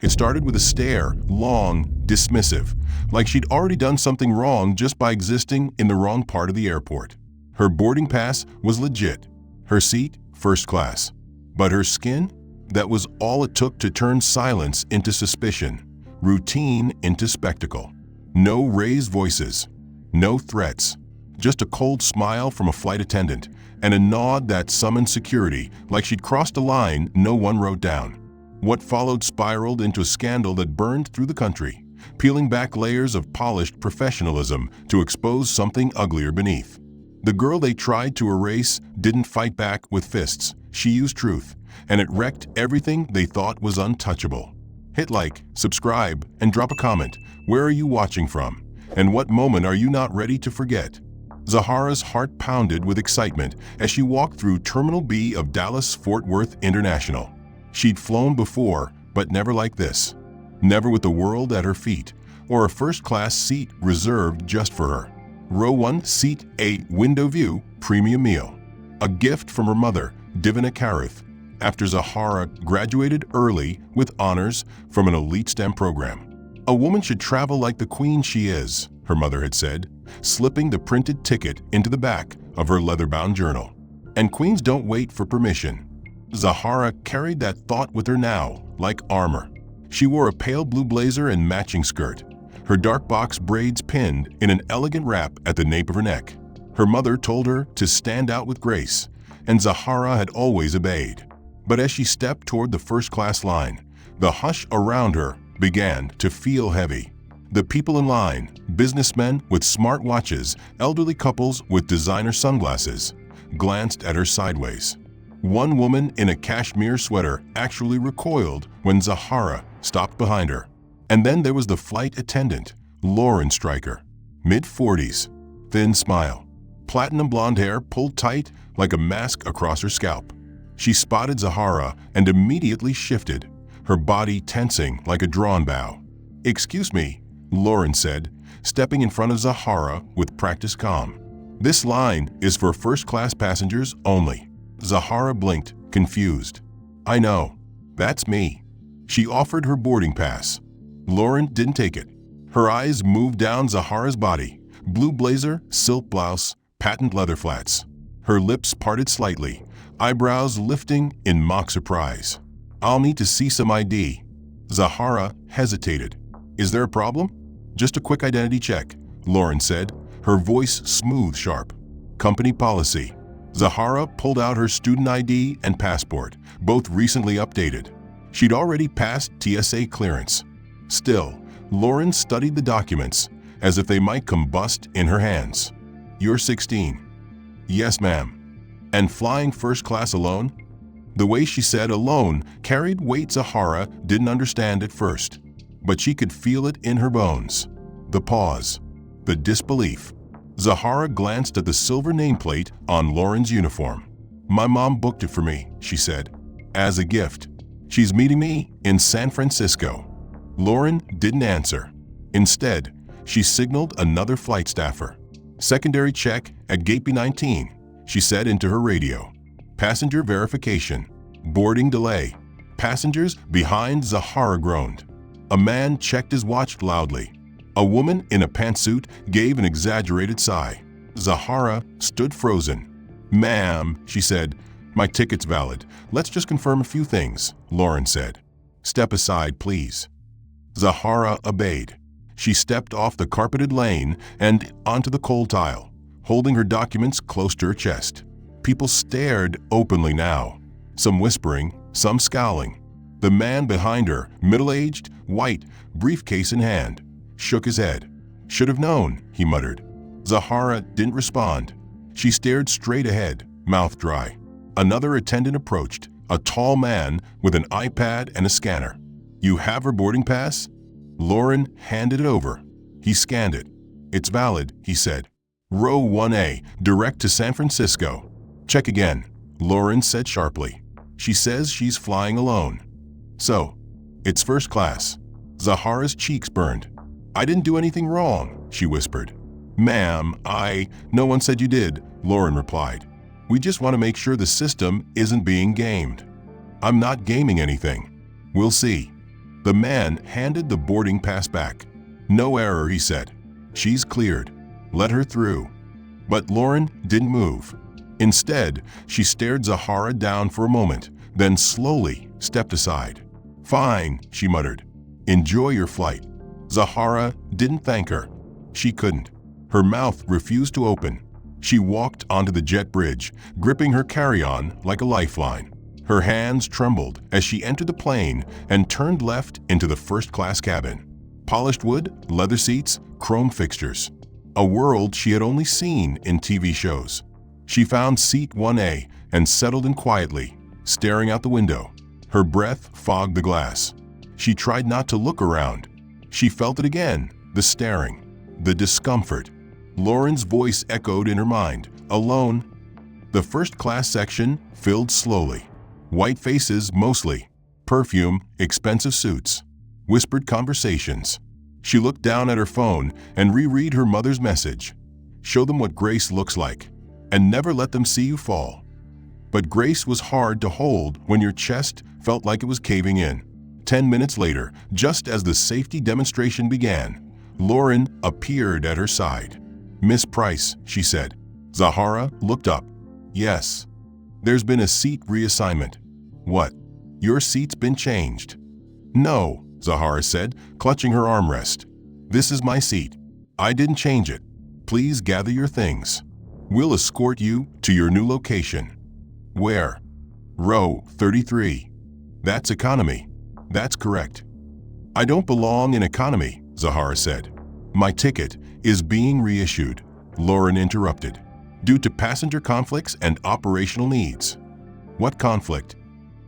It started with a stare, long, dismissive, like she'd already done something wrong just by existing in the wrong part of the airport. Her boarding pass was legit. Her seat, first class. But her skin? That was all it took to turn silence into suspicion, routine into spectacle. No raised voices, no threats, just a cold smile from a flight attendant and a nod that summoned security like she'd crossed a line no one wrote down. What followed spiraled into a scandal that burned through the country, peeling back layers of polished professionalism to expose something uglier beneath. The girl they tried to erase didn't fight back with fists. She used truth, and it wrecked everything they thought was untouchable. Hit like, subscribe, and drop a comment. Where are you watching from? And what moment are you not ready to forget? Zahara's heart pounded with excitement as she walked through Terminal B of Dallas-Fort Worth International. She'd flown before, but never like this. Never with the world at her feet, or a first-class seat reserved just for her. Row 1, Seat A, window view, premium meal. A gift from her mother, Divina Karuth, after Zahara graduated early with honors from an elite STEM program. A woman should travel like the queen she is, her mother had said, slipping the printed ticket into the back of her leather-bound journal. And queens don't wait for permission. Zahara carried that thought with her now, like armor. She wore a pale blue blazer and matching skirt, her dark box braids pinned in an elegant wrap at the nape of her neck. Her mother told her to stand out with grace, and Zahara had always obeyed. But as she stepped toward the first-class line, the hush around her began to feel heavy. The people in line, businessmen with smart watches, elderly couples with designer sunglasses, glanced at her sideways. One woman in a cashmere sweater actually recoiled when Zahara stopped behind her. And then there was the flight attendant, Lauren Stryker, mid-40s, thin smile, platinum blonde hair pulled tight like a mask across her scalp. She spotted Zahara and immediately shifted, her body tensing like a drawn bow. "Excuse me," Lauren said, stepping in front of Zahara with practiced calm. "This line is for first-class passengers only." Zahara blinked, confused. "I know. That's me." She offered her boarding pass. Lauren didn't take it. Her eyes moved down Zahara's body, blue blazer, silk blouse, patent leather flats. Her lips parted slightly, eyebrows lifting in mock surprise. "I'll need to see some ID." Zahara hesitated. "Is there a problem?" "Just a quick identity check," Lauren said, her voice smooth sharp. "Company policy." Zahara pulled out her student ID and passport, both recently updated. She'd already passed TSA clearance. Still, Lauren studied the documents as if they might combust in her hands. "You're 16. "Yes, ma'am." "And flying first class alone?" The way she said alone carried weight Zahara didn't understand at first, but she could feel it in her bones. The pause, the disbelief. Zahara glanced at the silver nameplate on Lauren's uniform. "My mom booked it for me," she said, "as a gift. She's meeting me in San Francisco." Lauren didn't answer. Instead, she signaled another flight staffer. "Secondary check at gate B19, she said into her radio. "Passenger verification. Boarding delay." Passengers behind Zahara groaned. A man checked his watch loudly. A woman in a pantsuit gave an exaggerated sigh. Zahara stood frozen. "Ma'am," she said, "my ticket's valid. Let's just confirm a few things," Lauren said. "Step aside, please." Zahara obeyed. She stepped off the carpeted lane and onto the cold tile, holding her documents close to her chest. People stared openly now, some whispering, some scowling. The man behind her, middle-aged, white, briefcase in hand, shook his head. "Should have known," he muttered. Zahara didn't respond. She stared straight ahead, mouth dry. Another attendant approached, a tall man with an iPad and a scanner. "You have her boarding pass?" Lauren handed it over. He scanned it. "It's valid," he said. "Row 1A, direct to San Francisco." "Check again," Lauren said sharply. "She says she's flying alone." "So, it's first class." Zahara's cheeks burned. "I didn't do anything wrong," she whispered. "Ma'am, no one said you did," Lauren replied. "We just want to make sure the system isn't being gamed." "I'm not gaming anything. We'll see." The man handed the boarding pass back. "No error," he said. "She's cleared. Let her through." But Lauren didn't move. Instead, she stared Zahara down for a moment, then slowly stepped aside. "Fine," she muttered. "Enjoy your flight." Zahara didn't thank her. She couldn't. Her mouth refused to open. She walked onto the jet bridge, gripping her carry-on like a lifeline. Her hands trembled as she entered the plane and turned left into the first-class cabin. Polished wood, leather seats, chrome fixtures. A world she had only seen in TV shows. She found seat 1A and settled in quietly, staring out the window. Her breath fogged the glass. She tried not to look around. She felt it again, the staring, the discomfort. Lauren's voice echoed in her mind, alone. The first-class section filled slowly. White faces mostly. Perfume, expensive suits. Whispered conversations. She looked down at her phone and reread her mother's message. "Show them what grace looks like, and never let them see you fall." But grace was hard to hold when your chest felt like it was caving in. 10 minutes later, just as the safety demonstration began, Lauren appeared at her side. "Miss Price," she said. Zahara looked up. "Yes." "There's been a seat reassignment." "What? Your seat's been changed." "No," Zahara said, clutching her armrest. "This is my seat. I didn't change it. Please gather your things. We'll escort you to your new location." "Where?" "Row 33. That's economy." "That's correct." "I don't belong in economy," Zahara said. "My ticket is being reissued," Lauren interrupted, "due to passenger conflicts and operational needs." "What conflict?"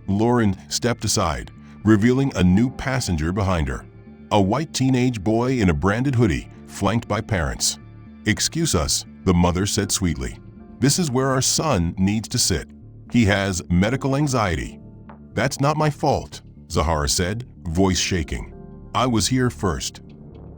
Lauren stepped aside, revealing a new passenger behind her. A white teenage boy in a branded hoodie, flanked by parents. "Excuse us," the mother said sweetly. "This is where our son needs to sit. He has medical anxiety." "That's not my fault," Zahara said, voice shaking. "I was here first."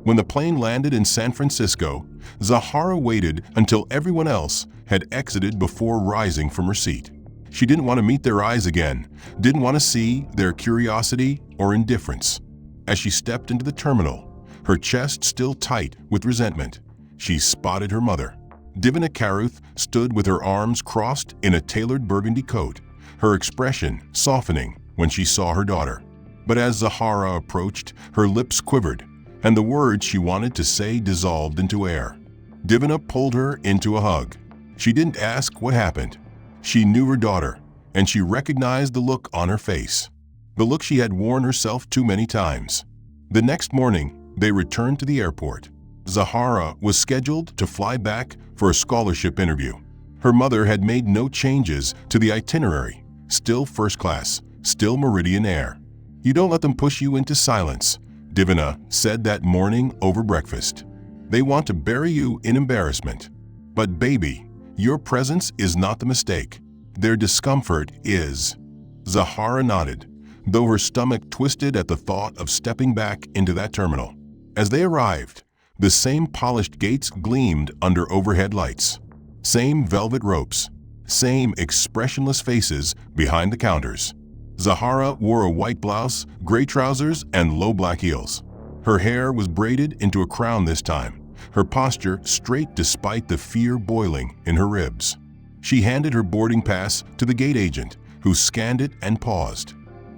When the plane landed in San Francisco, Zahara waited until everyone else had exited before rising from her seat. She didn't want to meet their eyes again, didn't want to see their curiosity or indifference. As she stepped into the terminal, her chest still tight with resentment, she spotted her mother. Divina Caruth stood with her arms crossed in a tailored burgundy coat, her expression softening when she saw her daughter. But as Zahara approached, her lips quivered, and the words she wanted to say dissolved into air. Divina pulled her into a hug. She didn't ask what happened. She knew her daughter, and she recognized the look on her face. The look she had worn herself too many times. The next morning, they returned to the airport. Zahara was scheduled to fly back for a scholarship interview. Her mother had made no changes to the itinerary. Still first class, still Meridian Air. "You don't let them push you into silence," Divina said that morning over breakfast. "They want to bury you in embarrassment. But baby, your presence is not the mistake. Their discomfort is." Zahara nodded, though her stomach twisted at the thought of stepping back into that terminal. As they arrived, the same polished gates gleamed under overhead lights. Same velvet ropes. Same expressionless faces behind the counters. Zahara wore a white blouse, gray trousers, and low black heels. Her hair was braided into a crown this time, her posture straight despite the fear boiling in her ribs. She handed her boarding pass to the gate agent, who scanned it and paused.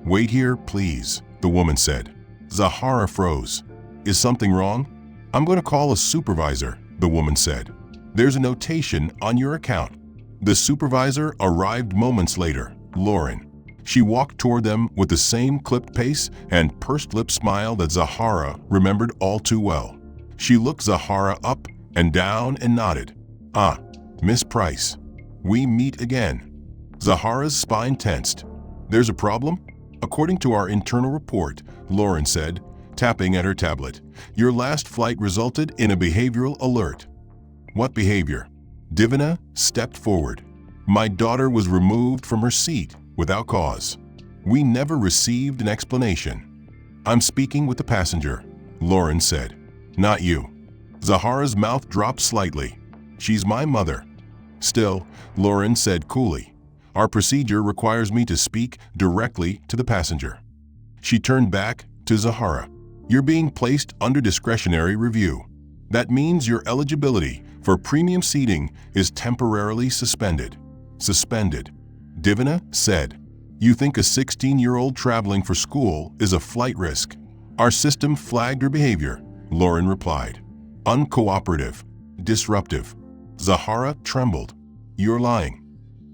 "Wait here, please," the woman said. Zahara froze. "Is something wrong?" "I'm going to call a supervisor," the woman said. "There's a notation on your account." The supervisor arrived moments later, Lauren. She walked toward them with the same clipped pace and pursed-lipped smile that Zahara remembered all too well. She looked Zahara up and down and nodded. "Ah, Miss Price. We meet again." Zahara's spine tensed. "There's a problem?" "According to our internal report," Lauren said, tapping at her tablet, "your last flight resulted in a behavioral alert." "What behavior?" Divina stepped forward. "My daughter was removed from her seat without cause. We never received an explanation." "I'm speaking with the passenger," Lauren said. "Not you." Zahara's mouth dropped slightly. "She's my mother." "Still," Lauren said coolly, "our procedure requires me to speak directly to the passenger." She turned back to Zahara. "You're being placed under discretionary review. That means your eligibility for premium seating is temporarily suspended." Suspended, Divina said. "You think a 16-year-old traveling for school is a flight risk?" "Our system flagged her behavior," Lauren replied. "Uncooperative, disruptive." Zahara trembled. "You're lying."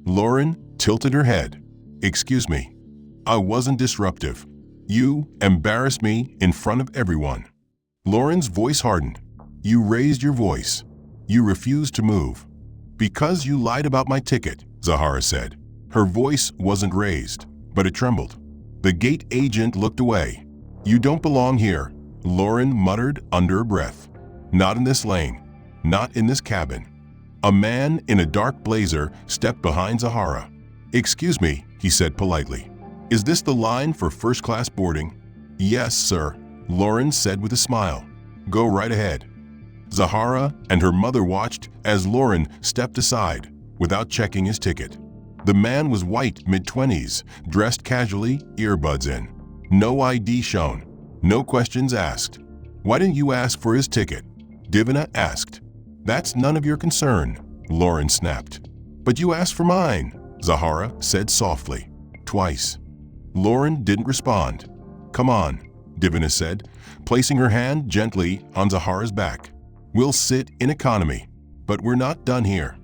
Lauren tilted her head. "Excuse me. I wasn't disruptive. You embarrassed me in front of everyone." Lauren's voice hardened. "You raised your voice. You refused to move." "Because you lied about my ticket," Zahara said. Her voice wasn't raised, but it trembled. The gate agent looked away. "You don't belong here," Lauren muttered under her breath. "Not in this lane. Not in this cabin." A man in a dark blazer stepped behind Zahara. "Excuse me," he said politely. "Is this the line for first-class boarding?" "Yes, sir," Lauren said with a smile. "Go right ahead." Zahara and her mother watched as Lauren stepped aside without checking his ticket. The man was white, mid-20s, dressed casually, earbuds in. No ID shown. No questions asked. "Why didn't you ask for his ticket?" Divina asked. "That's none of your concern," Lauren snapped. "But you asked for mine," Zahara said softly. "Twice." Lauren didn't respond. "Come on," Divina said, placing her hand gently on Zahara's back. "We'll sit in economy, but we're not done here."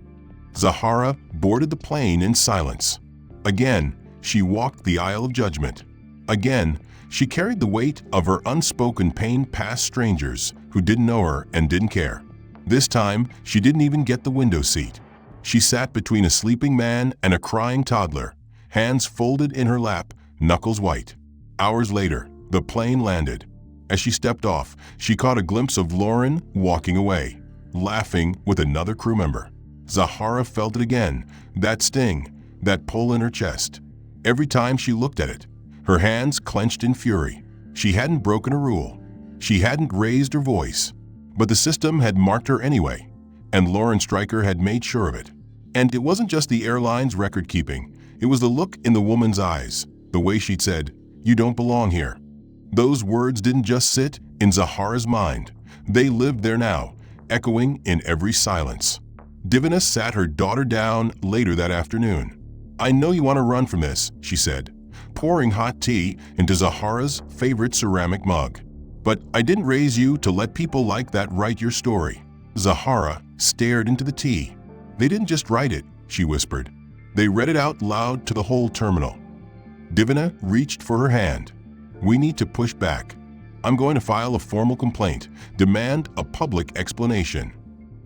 Zahara boarded the plane in silence. Again, she walked the aisle of judgment. Again, she carried the weight of her unspoken pain past strangers who didn't know her and didn't care. This time, she didn't even get the window seat. She sat between a sleeping man and a crying toddler, hands folded in her lap, knuckles white. Hours later, the plane landed. As she stepped off, she caught a glimpse of Lauren walking away, laughing with another crew member. Zahara felt it again, that sting, that pull in her chest. Every time she looked at it, her hands clenched in fury. She hadn't broken a rule. She hadn't raised her voice. But the system had marked her anyway, and Lauren Stryker had made sure of it. And it wasn't just the airline's record-keeping. It was the look in the woman's eyes, the way she'd said, "You don't belong here." Those words didn't just sit in Zahara's mind. They lived there now, echoing in every silence. Divina sat her daughter down later that afternoon. "I know you want to run from this," she said, pouring hot tea into Zahara's favorite ceramic mug. "But I didn't raise you to let people like that write your story." Zahara stared into the tea. "They didn't just write it," she whispered. "They read it out loud to the whole terminal." Divina reached for her hand. "We need to push back. I'm going to file a formal complaint, demand a public explanation."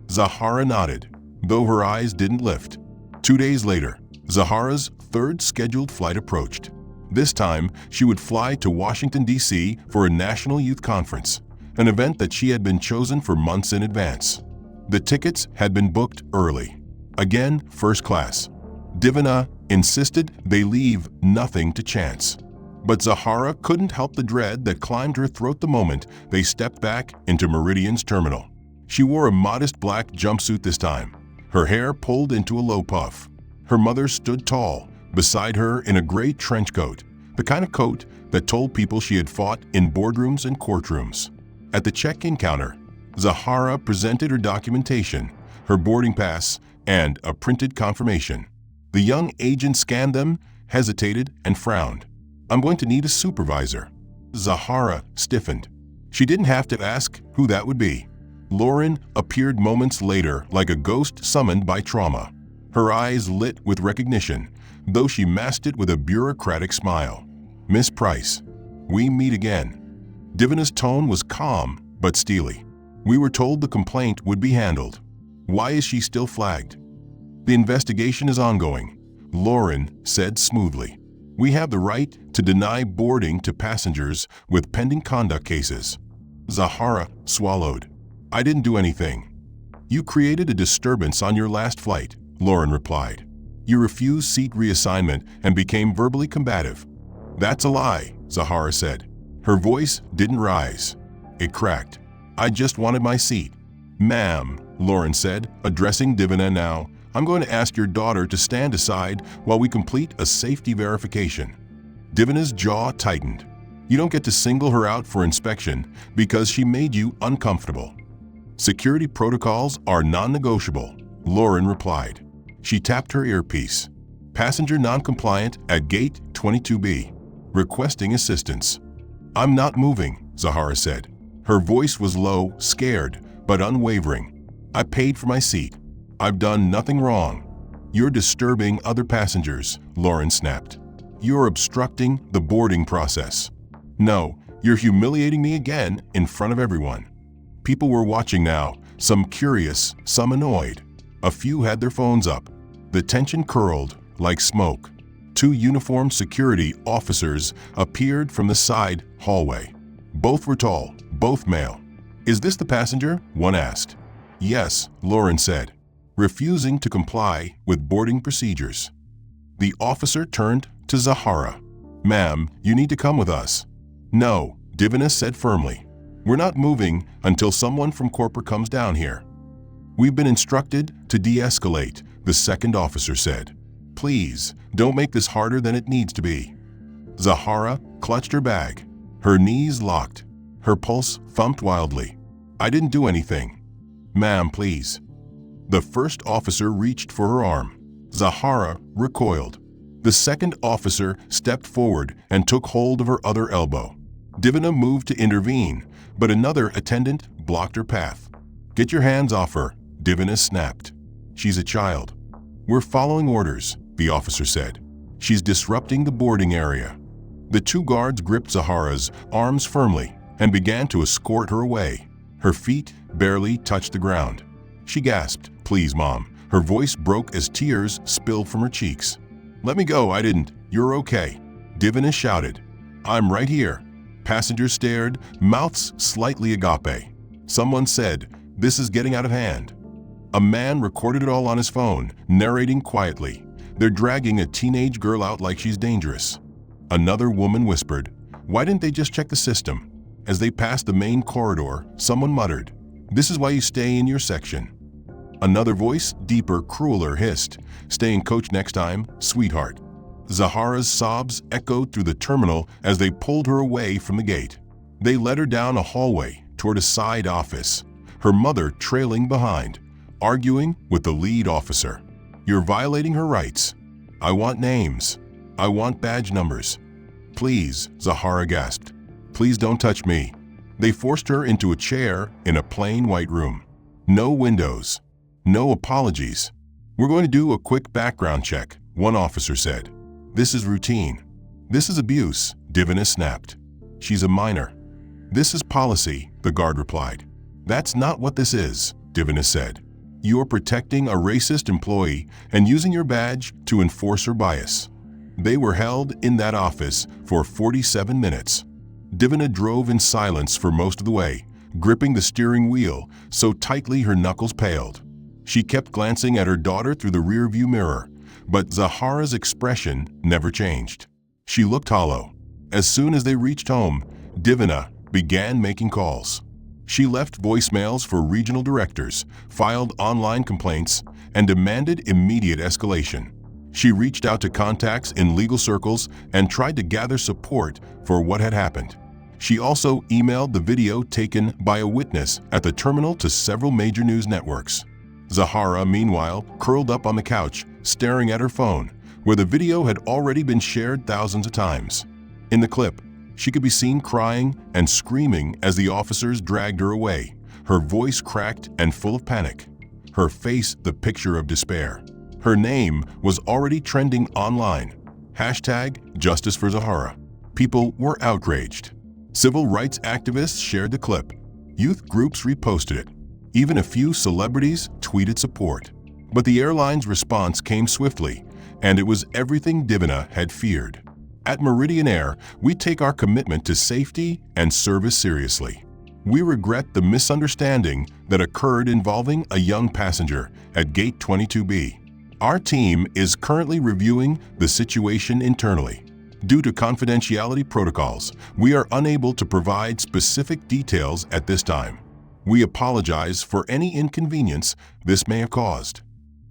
Zahara nodded, though her eyes didn't lift. 2 days later, Zahara's third scheduled flight approached. This time, she would fly to Washington, D.C. for a National Youth Conference, an event that she had been chosen for months in advance. The tickets had been booked early. Again, first class. Divina insisted they leave nothing to chance. But Zahara couldn't help the dread that climbed her throat the moment they stepped back into Meridian's terminal. She wore a modest black jumpsuit this time, her hair pulled into a low puff. Her mother stood tall, beside her in a gray trench coat, the kind of coat that told people she had fought in boardrooms and courtrooms. At the check-in counter, Zahara presented her documentation, her boarding pass, and a printed confirmation. The young agent scanned them, hesitated, and frowned. "I'm going to need a supervisor." Zahara stiffened. She didn't have to ask who that would be. Lauren appeared moments later like a ghost summoned by trauma. Her eyes lit with recognition, though she masked it with a bureaucratic smile. "Miss Price, we meet again." Divina's tone was calm but steely. "We were told the complaint would be handled. Why is she still flagged?" "The investigation is ongoing," Lauren said smoothly. "We have the right to deny boarding to passengers with pending conduct cases." Zahara swallowed. "I didn't do anything." "You created a disturbance on your last flight," Lauren replied. "You refused seat reassignment and became verbally combative." "That's a lie," Zahara said. Her voice didn't rise. It cracked. "I just wanted my seat." "Ma'am," Lauren said, addressing Divina now, "I'm going to ask your daughter to stand aside while we complete a safety verification." Divina's jaw tightened. You don't get to single her out for inspection because she made you uncomfortable. Security protocols are non-negotiable, Lauren replied. She tapped her earpiece. Passenger non-compliant at gate 22B. Requesting assistance. I'm not moving, Zahara said. Her voice was low, scared, but unwavering. I paid for my seat. I've done nothing wrong. You're disturbing other passengers, Lauren snapped. You're obstructing the boarding process. No, you're humiliating me again in front of everyone. People were watching now, some curious, some annoyed. A few had their phones up. The tension curled like smoke. 2 uniformed security officers appeared from the side hallway. Both were tall, both male. Is this the passenger? One asked. Yes, Lauren said, refusing to comply with boarding procedures. The officer turned to Zahara. Ma'am, you need to come with us. No, Divina said firmly. We're not moving until someone from corporate comes down here. We've been instructed to de-escalate, the second officer said. Please, don't make this harder than it needs to be. Zahara clutched her bag. Her knees locked. Her pulse thumped wildly. I didn't do anything. Ma'am, please. The first officer reached for her arm. Zahara recoiled. The second officer stepped forward and took hold of her other elbow. Divina moved to intervene, but another attendant blocked her path. Get your hands off her, Divina snapped. She's a child. We're following orders, the officer said. She's disrupting the boarding area. The 2 guards gripped Zahara's arms firmly and began to escort her away. Her feet barely touched the ground. She gasped, Please, Mom. Her voice broke as tears spilled from her cheeks. Let me go, I didn't. You're okay. Divina shouted. I'm right here. Passengers stared, mouths slightly agape. Someone said, This is getting out of hand. A man recorded it all on his phone, narrating quietly. They're dragging a teenage girl out like she's dangerous. Another woman whispered, Why didn't they just check the system? As they passed the main corridor, someone muttered, This is why you stay in your section. Another voice, deeper, crueler, hissed, Stay in coach next time, sweetheart. Zahara's sobs echoed through the terminal as they pulled her away from the gate. They led her down a hallway toward a side office, her mother trailing behind, arguing with the lead officer. You're violating her rights. I want names. I want badge numbers. Please, Zahara gasped. Please don't touch me. They forced her into a chair in a plain white room. No windows. No apologies. We're going to do a quick background check, one officer said. This is routine. This is abuse, Divina snapped. She's a minor. This is policy, the guard replied. That's not what this is, Divina said. You're protecting a racist employee and using your badge to enforce her bias. They were held in that office for 47 minutes. Divina drove in silence for most of the way, gripping the steering wheel so tightly her knuckles paled. She kept glancing at her daughter through the rearview mirror, but Zahara's expression never changed. She looked hollow. As soon as they reached home, Divina began making calls. She left voicemails for regional directors, filed online complaints, and demanded immediate escalation. She reached out to contacts in legal circles and tried to gather support for what had happened. She also emailed the video taken by a witness at the terminal to several major news networks. Zahara, meanwhile, curled up on the couch, staring at her phone, where the video had already been shared thousands of times. In the clip, she could be seen crying and screaming as the officers dragged her away, her voice cracked and full of panic, her face the picture of despair. Her name was already trending online. #Justice for Zahara. People were outraged. Civil rights activists shared the clip. Youth groups reposted it. Even a few celebrities tweeted support. But the airline's response came swiftly, and it was everything Divina had feared. At Meridian Air, we take our commitment to safety and service seriously. We regret the misunderstanding that occurred involving a young passenger at Gate 22B. Our team is currently reviewing the situation internally. Due to confidentiality protocols, we are unable to provide specific details at this time. We apologize for any inconvenience this may have caused.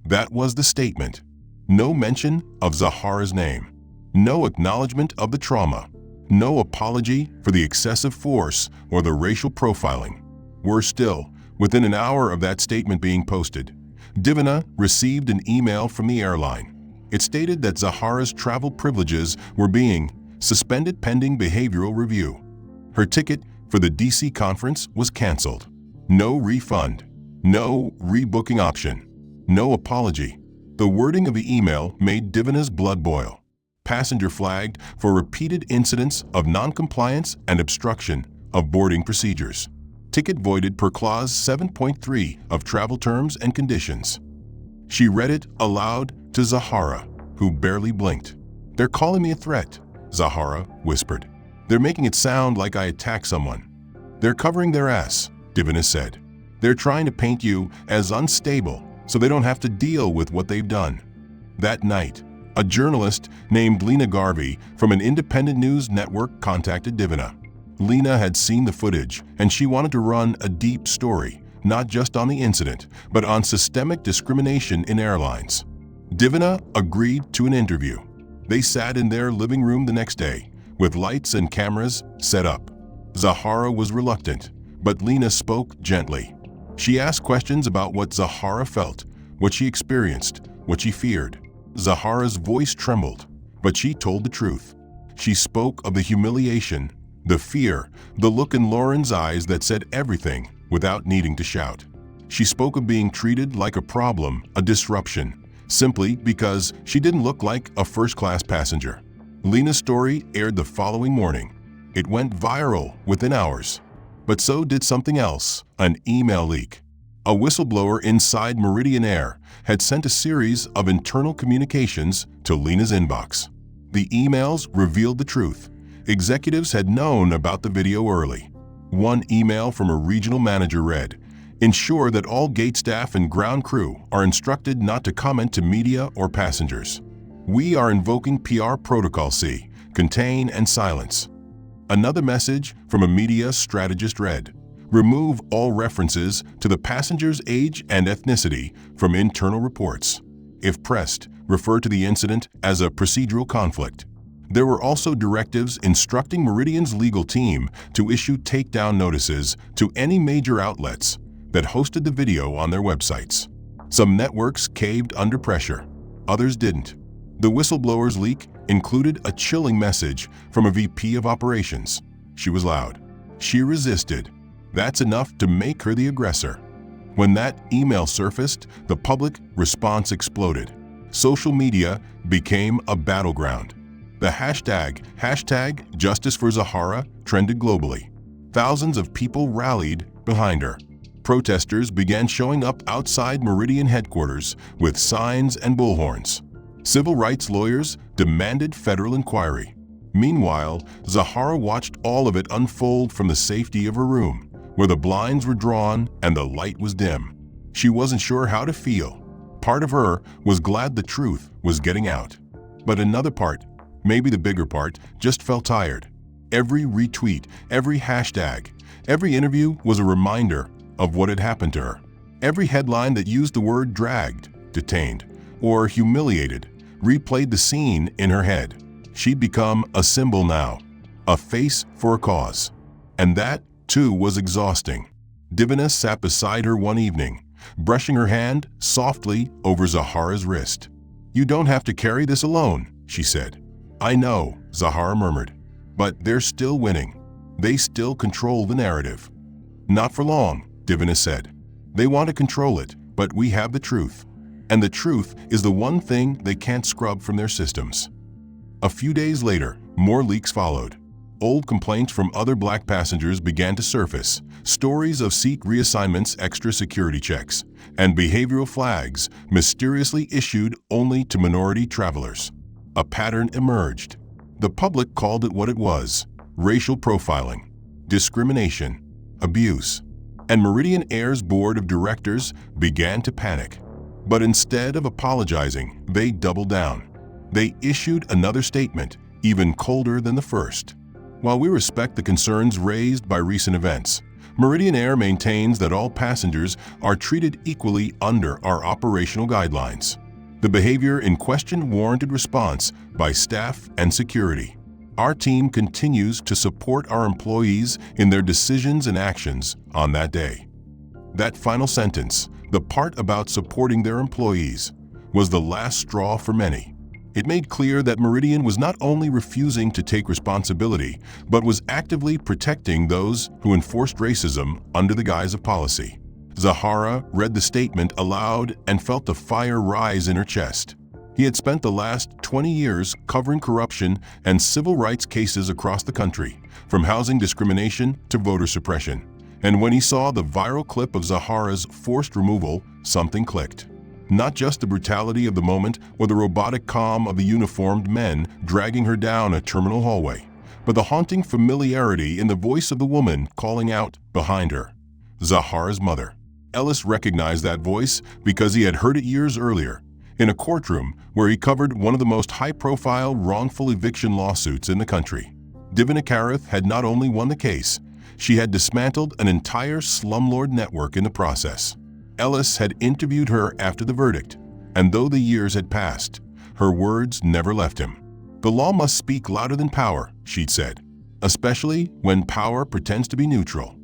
That was the statement. No mention of Zahara's name. No acknowledgement of the trauma. No apology for the excessive force or the racial profiling. Worse still, within an hour of that statement being posted, Divina received an email from the airline. It stated that Zahara's travel privileges were being suspended pending behavioral review. Her ticket for the DC conference was canceled. No refund, no rebooking option, no apology. The wording of the email made Divina's blood boil. Passenger flagged for repeated incidents of noncompliance and obstruction of boarding procedures. Ticket voided per Clause 7.3 of Travel Terms and Conditions. She read it aloud to Zahara, who barely blinked. "They're calling me a threat," Zahara whispered. "They're making it sound like I attacked someone." "They're covering their ass," Divina said. "They're trying to paint you as unstable so they don't have to deal with what they've done." That night, a journalist named Lena Garvey from an independent news network contacted Divina. Lena had seen the footage, and she wanted to run a deep story, not just on the incident, but on systemic discrimination in airlines. Divina agreed to an interview. They sat in their living room the next day, with lights and cameras set up. Zahara was reluctant, but Lena spoke gently. She asked questions about what Zahara felt, what she experienced, what she feared. Zahara's voice trembled, but she told the truth. She spoke of the humiliation, the fear, the look in Lauren's eyes that said everything without needing to shout. She spoke of being treated like a problem, a disruption, simply because she didn't look like a first-class passenger. Lena's story aired the following morning. It went viral within hours. But so did something else, an email leak. A whistleblower inside Meridian Air had sent a series of internal communications to Lena's inbox. The emails revealed the truth. Executives had known about the video early. One email from a regional manager read, "Ensure that all gate staff and ground crew are instructed not to comment to media or passengers. We are invoking PR Protocol C, contain and silence." Another message from a media strategist read, "Remove all references to the passenger's age and ethnicity from internal reports. If pressed, refer to the incident as a procedural conflict." There were also directives instructing Meridian's legal team to issue takedown notices to any major outlets that hosted the video on their websites. Some networks caved under pressure, others didn't. The whistleblower's leak included a chilling message from a VP of operations. She was loud. She resisted. That's enough to make her the aggressor. When that email surfaced, the public response exploded. Social media became a battleground. The hashtag Justice for Zahara trended globally. Thousands of people rallied behind her. Protesters began showing up outside Meridian headquarters with signs and bullhorns. Civil rights lawyers demanded federal inquiry. Meanwhile, Zahara watched all of it unfold from the safety of her room, where the blinds were drawn and the light was dim. She wasn't sure how to feel. Part of her was glad the truth was getting out. But another part, maybe the bigger part, just felt tired. Every retweet, every hashtag, every interview was a reminder of what had happened to her. Every headline that used the word dragged, detained, or humiliated replayed the scene in her head. She'd become a symbol now, a face for a cause. And that, too, was exhausting. Divina sat beside her one evening, brushing her hand softly over Zahara's wrist. "You don't have to carry this alone," she said. "I know," Zahara murmured, "but they're still winning. They still control the narrative." "Not for long," Divina said. "They want to control it, but we have the truth. And the truth is the one thing they can't scrub from their systems." A few days later, more leaks followed. Old complaints from other Black passengers began to surface, stories of seat reassignments, extra security checks, and behavioral flags mysteriously issued only to minority travelers. A pattern emerged. The public called it what it was: racial profiling, discrimination, abuse. And Meridian Air's board of directors began to panic. But instead of apologizing, they doubled down. They issued another statement, even colder than the first. While we respect the concerns raised by recent events, Meridian Air maintains that all passengers are treated equally under our operational guidelines. The behavior in question warranted response by staff and security. Our team continues to support our employees in their decisions and actions on that day. That final sentence, the part about supporting their employees, was the last straw for many. It made clear that Meridian was not only refusing to take responsibility, but was actively protecting those who enforced racism under the guise of policy. Zahara read the statement aloud and felt the fire rise in her chest. He had spent the last 20 years covering corruption and civil rights cases across the country, from housing discrimination to voter suppression. And when he saw the viral clip of Zahara's forced removal, something clicked. Not just the brutality of the moment or the robotic calm of the uniformed men dragging her down a terminal hallway, but the haunting familiarity in the voice of the woman calling out behind her. Zahara's mother. Ellis recognized that voice because he had heard it years earlier, in a courtroom where he covered one of the most high-profile wrongful eviction lawsuits in the country. Divina Karath had not only won the case, she had dismantled an entire slumlord network in the process. Ellis had interviewed her after the verdict, and though the years had passed, her words never left him. The law must speak louder than power, she'd said, especially when power pretends to be neutral.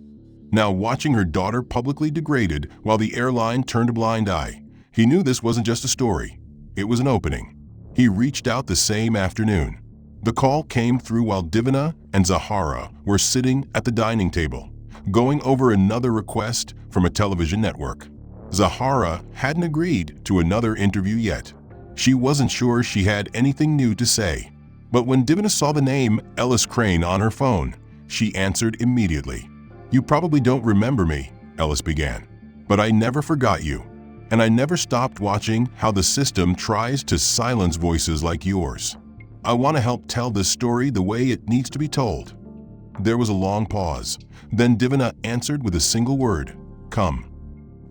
Now, watching her daughter publicly degraded while the airline turned a blind eye, he knew this wasn't just a story. It was an opening. He reached out the same afternoon. The call came through while Divina and Zahara were sitting at the dining table, going over another request from a television network. Zahara hadn't agreed to another interview yet. She wasn't sure she had anything new to say. But when Divina saw the name Ellis Crane on her phone, she answered immediately. "You probably don't remember me," Ellis began, "but I never forgot you. And I never stopped watching how the system tries to silence voices like yours. I want to help tell this story the way it needs to be told." There was a long pause. Then Divina answered with a single word, "Come."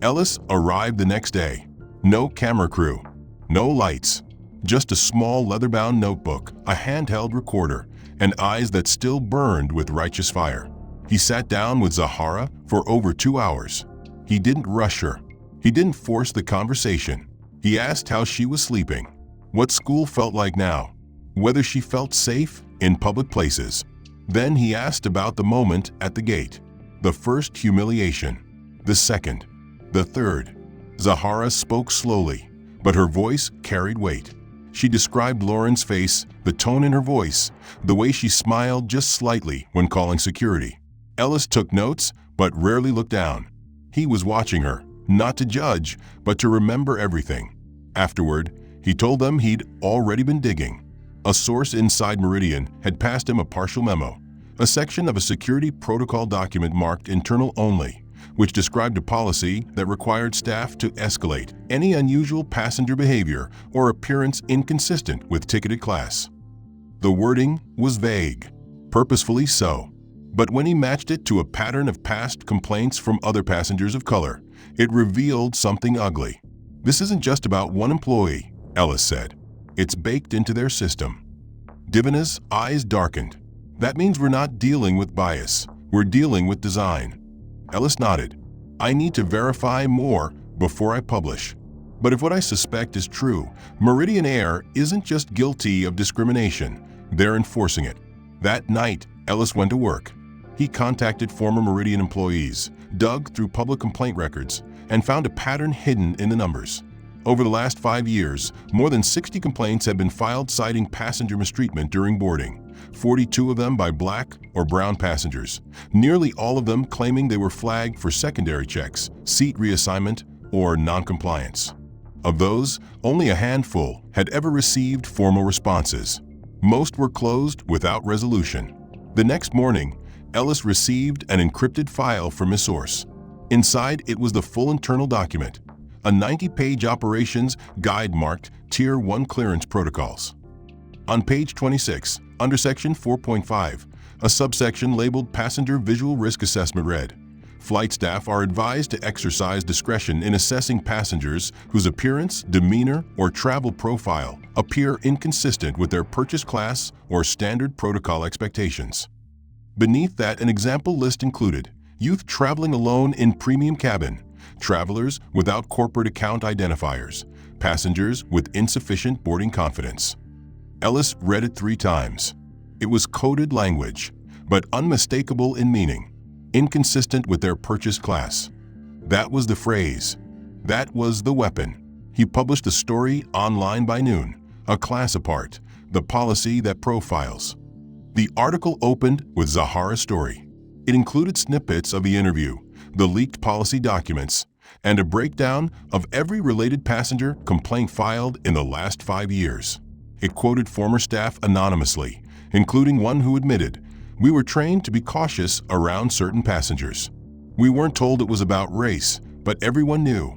Ellis arrived the next day. No camera crew, no lights, just a small leather-bound notebook, a handheld recorder, and eyes that still burned with righteous fire. He sat down with Zahara for over 2 hours. He didn't rush her. He didn't force the conversation. He asked how she was sleeping, what school felt like now, whether she felt safe in public places. Then he asked about the moment at the gate, the first humiliation, the second, the third. Zahara spoke slowly, but her voice carried weight. She described Lauren's face, the tone in her voice, the way she smiled just slightly when calling security. Ellis took notes, but rarely looked down. He was watching her, not to judge, but to remember everything. Afterward, he told them he'd already been digging. A source inside Meridian had passed him a partial memo, a section of a security protocol document marked internal only, which described a policy that required staff to escalate any unusual passenger behavior or appearance inconsistent with ticketed class. The wording was vague, purposefully so, but when he matched it to a pattern of past complaints from other passengers of color, it revealed something ugly. "This isn't just about one employee," Ellis said. "It's baked into their system." Divina's eyes darkened. "That means we're not dealing with bias. We're dealing with design." Ellis nodded. "I need to verify more before I publish. But if what I suspect is true, Meridian Air isn't just guilty of discrimination. They're enforcing it." That night, Ellis went to work. He contacted former Meridian employees, dug through public complaint records, and found a pattern hidden in the numbers. Over the last 5 years, more than 60 complaints have been filed citing passenger mistreatment during boarding, 42 of them by Black or brown passengers, nearly all of them claiming they were flagged for secondary checks, seat reassignment, or noncompliance. Of those, only a handful had ever received formal responses. Most were closed without resolution. The next morning, Ellis received an encrypted file from his source. Inside, it was the full internal document, a 90-page operations guide marked Tier 1 clearance protocols. On page 26, under section 4.5, a subsection labeled Passenger Visual Risk Assessment read, "Flight staff are advised to exercise discretion in assessing passengers whose appearance, demeanor, or travel profile appear inconsistent with their purchase class or standard protocol expectations." Beneath that, an example list included youth traveling alone in premium cabin, travelers without corporate account identifiers, passengers with insufficient boarding confidence. Ellis read it 3 times. It was coded language, but unmistakable in meaning, inconsistent with their purchase class. That was the phrase. That was the weapon. He published the story online by noon, a class apart, the policy that profiles. The article opened with Zahara's story. It included snippets of the interview, the leaked policy documents, and a breakdown of every related passenger complaint filed in the last 5 years. It quoted former staff anonymously, including one who admitted, "We were trained to be cautious around certain passengers. We weren't told it was about race, but everyone knew."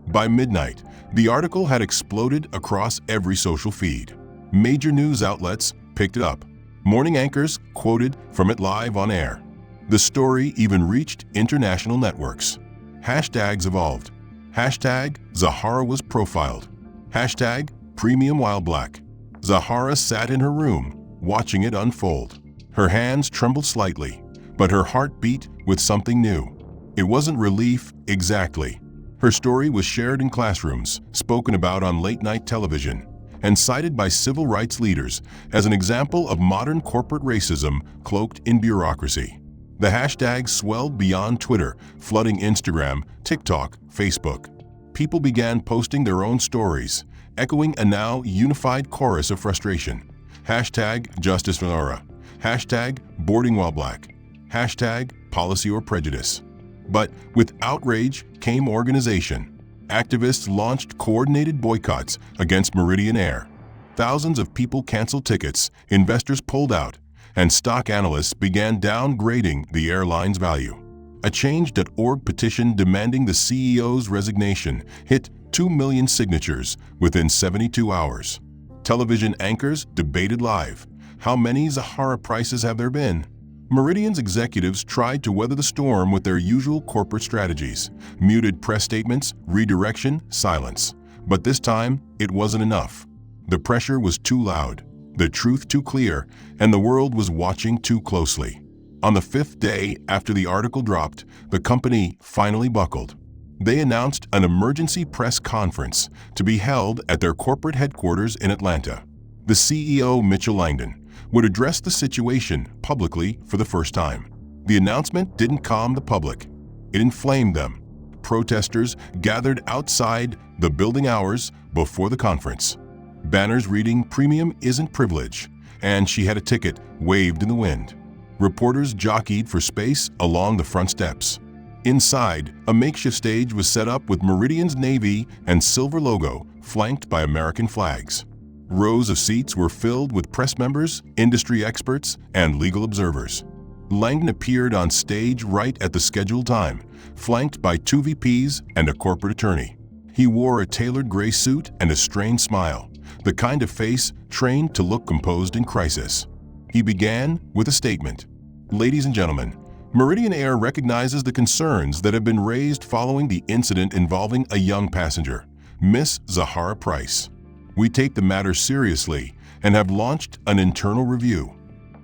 By midnight, the article had exploded across every social feed. Major news outlets picked it up. Morning anchors quoted from it live on air. The story even reached international networks. Hashtags evolved. Hashtag Zahara was profiled. Hashtag Premium While Black. Zahara sat in her room, watching it unfold. Her hands trembled slightly, but her heart beat with something new. It wasn't relief exactly. Her story was shared in classrooms, spoken about on late-night television, and cited by civil rights leaders as an example of modern corporate racism cloaked in bureaucracy. The hashtag swelled beyond Twitter, flooding Instagram, TikTok, Facebook. People began posting their own stories, echoing a now unified chorus of frustration. Hashtag Justice for Zahara. Hashtag Boarding While Black. Hashtag Policy or Prejudice. But with outrage came organization. Activists launched coordinated boycotts against Meridian Air. Thousands of people canceled tickets, investors pulled out, and stock analysts began downgrading the airline's value. A Change.org petition demanding the CEO's resignation hit 2 million signatures within 72 hours. Television anchors debated live. How many Zahara prices have there been? Meridian's executives tried to weather the storm with their usual corporate strategies: muted press statements, redirection, silence. But this time, it wasn't enough. The pressure was too loud, the truth too clear, and the world was watching too closely. On the 5th day after the article dropped, the company finally buckled. They announced an emergency press conference to be held at their corporate headquarters in Atlanta. The CEO, Mitchell Langdon, would address the situation publicly for the first time. The announcement didn't calm the public. It inflamed them. Protesters gathered outside the building hours before the conference. Banners reading "Premium isn't privilege," and "She had a ticket" waved in the wind. Reporters jockeyed for space along the front steps. Inside, a makeshift stage was set up with Meridian's navy and silver logo flanked by American flags. Rows of seats were filled with press members, industry experts, and legal observers. Langdon appeared on stage right at the scheduled time, flanked by 2 VPs and a corporate attorney. He wore a tailored gray suit and a strained smile, the kind of face trained to look composed in crisis. He began with a statement. "Ladies and gentlemen, Meridian Air recognizes the concerns that have been raised following the incident involving a young passenger, Miss Zahara Price. We take the matter seriously and have launched an internal review."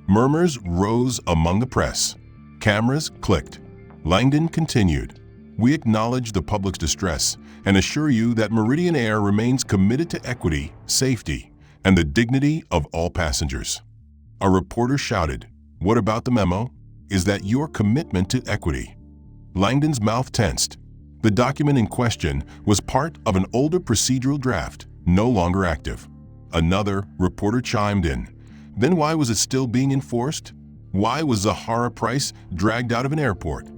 Murmurs rose among the press. Cameras clicked. Langdon continued. "We acknowledge the public's distress and assure you that Meridian Air remains committed to equity, safety, and the dignity of all passengers." A reporter shouted, "What about the memo? Is that your commitment to equity?" Langdon's mouth tensed. The document in question was part of an older procedural draft, no longer active. Another reporter chimed in. Then why was it still being enforced? Why was Zahara Price dragged out of an airport?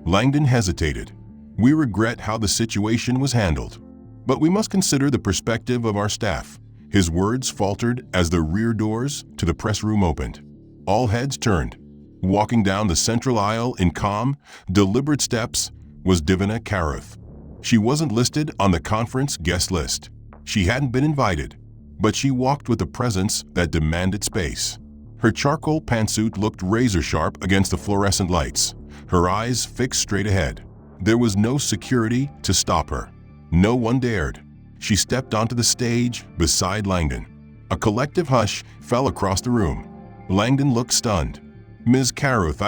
Langdon hesitated. "We regret how the situation was handled, but we must consider the perspective of our staff." His words faltered as the rear doors to the press room opened. All heads turned. Walking down the central aisle in calm, deliberate steps was Divina Karuth. She wasn't listed on the conference guest list. She hadn't been invited, but she walked with a presence that demanded space. Her charcoal pantsuit looked razor-sharp against the fluorescent lights, her eyes fixed straight ahead. There was no security to stop her. No one dared. She stepped onto the stage beside Langdon. A collective hush fell across the room. Langdon looked stunned. "Ms. Karuth,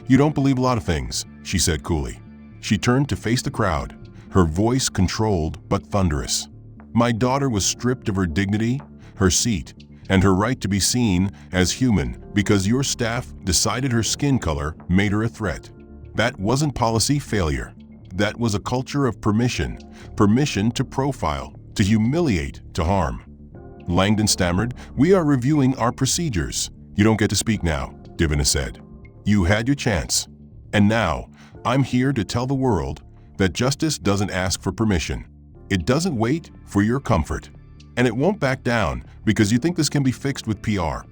you don't believe a lot of things," she said coolly. She turned to face the crowd, her voice controlled but thunderous. "My daughter was stripped of her dignity, her seat, and her right to be seen as human because your staff decided her skin color made her a threat. That wasn't policy failure. That was a culture of permission. Permission to profile, to humiliate, to harm. Langdon stammered, "We are reviewing our procedures." "You don't get to speak now," Divina said. "You had your chance. And now, I'm here to tell the world that justice doesn't ask for permission. It doesn't wait for your comfort. And it won't back down because you think this can be fixed with PR."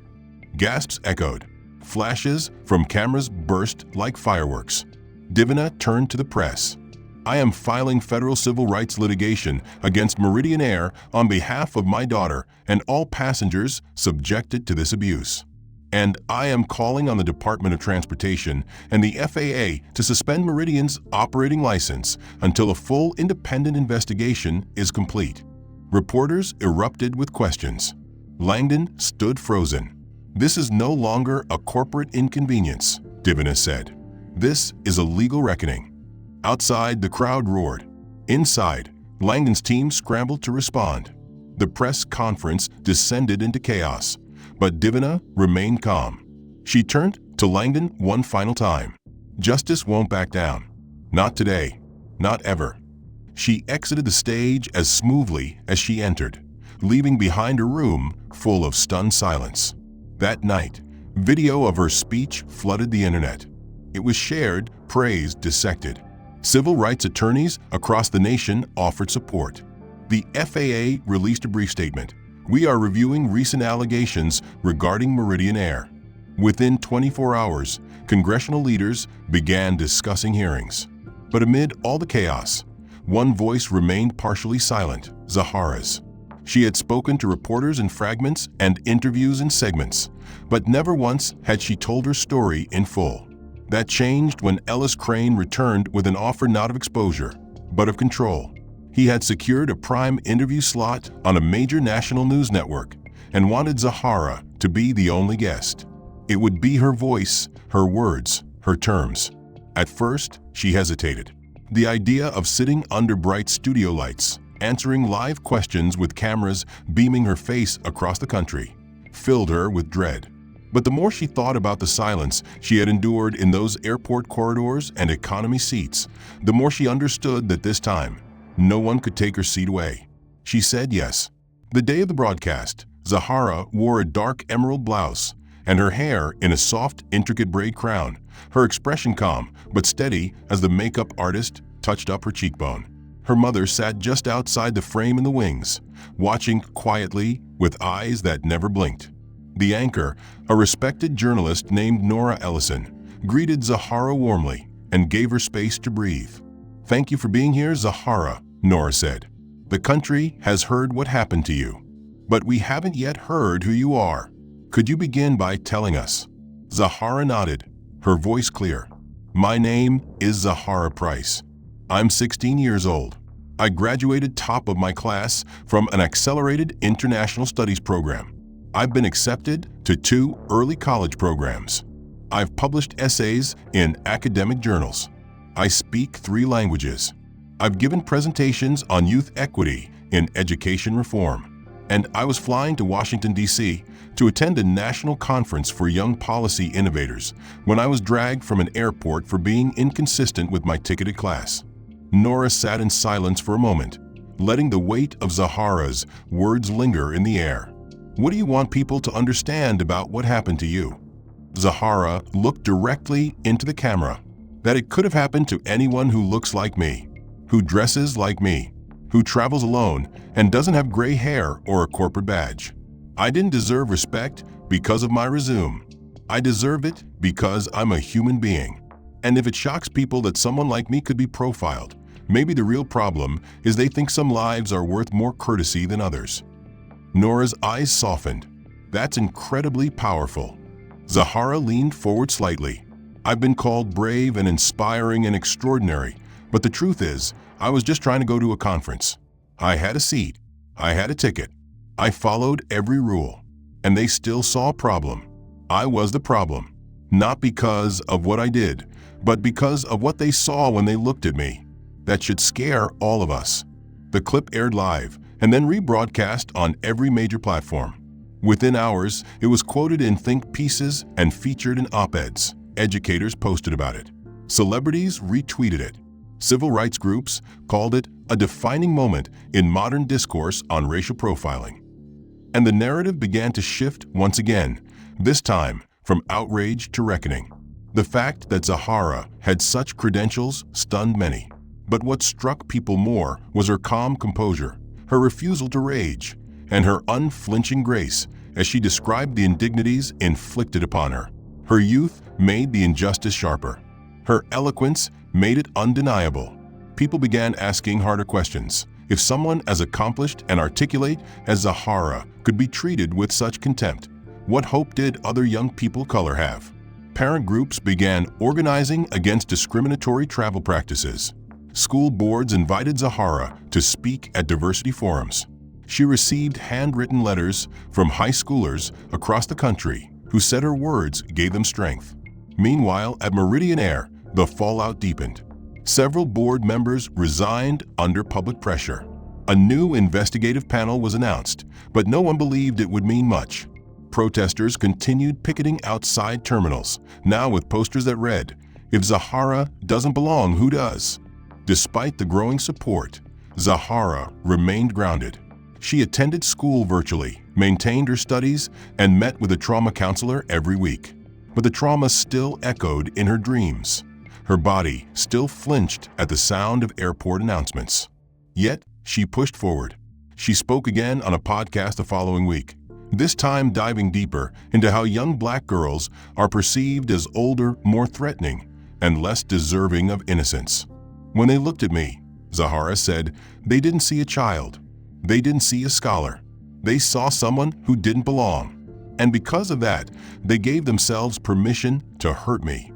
Gasps echoed. Flashes from cameras burst like fireworks. Divina turned to the press. "I am filing federal civil rights litigation against Meridian Air on behalf of my daughter and all passengers subjected to this abuse. And I am calling on the Department of Transportation and the FAA to suspend Meridian's operating license until a full independent investigation is complete." Reporters erupted with questions. Langdon stood frozen. "This is no longer a corporate inconvenience," Divina said. "This is a legal reckoning." Outside, the crowd roared. Inside, Langdon's team scrambled to respond. The press conference descended into chaos, but Divina remained calm. She turned to Langdon one final time. "Justice won't back down. Not today. Not ever." She exited the stage as smoothly as she entered, leaving behind a room full of stunned silence. That night, video of her speech flooded the internet. It was shared, praised, dissected. Civil rights attorneys across the nation offered support. The FAA released a brief statement. "We are reviewing recent allegations regarding Meridian Air." Within 24 hours, congressional leaders began discussing hearings. But amid all the chaos, one voice remained partially silent, Zahara's. She had spoken to reporters in fragments and interviews in segments, but never once had she told her story in full. That changed when Ellis Crane returned with an offer not of exposure, but of control. He had secured a prime interview slot on a major national news network and wanted Zahara to be the only guest. It would be her voice, her words, her terms. At first, she hesitated. The idea of sitting under bright studio lights, answering live questions with cameras beaming her face across the country, filled her with dread. But the more she thought about the silence she had endured in those airport corridors and economy seats, the more she understood that this time, no one could take her seat away. She said yes. The day of the broadcast, Zahara wore a dark emerald blouse and her hair in a soft, intricate braid crown, her expression calm but steady as the makeup artist touched up her cheekbone. Her mother sat just outside the frame in the wings, watching quietly with eyes that never blinked. The anchor, a respected journalist named Nora Ellison, greeted Zahara warmly and gave her space to breathe. "Thank you for being here, Zahara," Nora said. "The country has heard what happened to you, but we haven't yet heard who you are. Could you begin by telling us?" Zahara nodded, her voice clear. "My name is Zahara Price. I'm 16 years old. I graduated top of my class from an accelerated international studies program. I've been accepted to 2 early college programs. I've published essays in academic journals. I speak 3 languages. I've given presentations on youth equity in education reform. And I was flying to Washington, D.C. to attend a national conference for young policy innovators when I was dragged from an airport for being inconsistent with my ticketed class." Nora sat in silence for a moment, letting the weight of Zahara's words linger in the air. "What do you want people to understand about what happened to you?" Zahara looked directly into the camera. "That it could have happened to anyone who looks like me, who dresses like me, who travels alone and doesn't have gray hair or a corporate badge. I didn't deserve respect because of my resume. I deserve it because I'm a human being. And if it shocks people that someone like me could be profiled, maybe the real problem is they think some lives are worth more courtesy than others." Nora's eyes softened. "That's incredibly powerful." Zahara leaned forward slightly. "I've been called brave and inspiring and extraordinary, but the truth is, I was just trying to go to a conference. I had a seat. I had a ticket. I followed every rule. And they still saw a problem. I was the problem. Not because of what I did, but because of what they saw when they looked at me. That should scare all of us." The clip aired live and then rebroadcast on every major platform. Within hours, it was quoted in think pieces and featured in op-eds. Educators posted about it. Celebrities retweeted it. Civil rights groups called it a defining moment in modern discourse on racial profiling. And the narrative began to shift once again, this time from outrage to reckoning. The fact that Zahara had such credentials stunned many. But what struck people more was her calm composure, her refusal to rage, and her unflinching grace as she described the indignities inflicted upon her. Her youth made the injustice sharper. Her eloquence made it undeniable. People began asking harder questions. If someone as accomplished and articulate as Zahara could be treated with such contempt, what hope did other young people of color have? Parent groups began organizing against discriminatory travel practices. School boards invited Zahara to speak at diversity forums. She received handwritten letters from high schoolers across the country who said her words gave them strength. Meanwhile, at Meridian Air, the fallout deepened. Several board members resigned under public pressure. A new investigative panel was announced, but no one believed it would mean much. Protesters continued picketing outside terminals, now with posters that read, "If Zahara doesn't belong, who does?" Despite the growing support, Zahara remained grounded. She attended school virtually, maintained her studies, and met with a trauma counselor every week. But the trauma still echoed in her dreams. Her body still flinched at the sound of airport announcements. Yet, she pushed forward. She spoke again on a podcast the following week, this time diving deeper into how young Black girls are perceived as older, more threatening, and less deserving of innocence. When they looked at me, Zahara said, they didn't see a child. They didn't see a scholar. They saw someone who didn't belong. And because of that, they gave themselves permission to hurt me.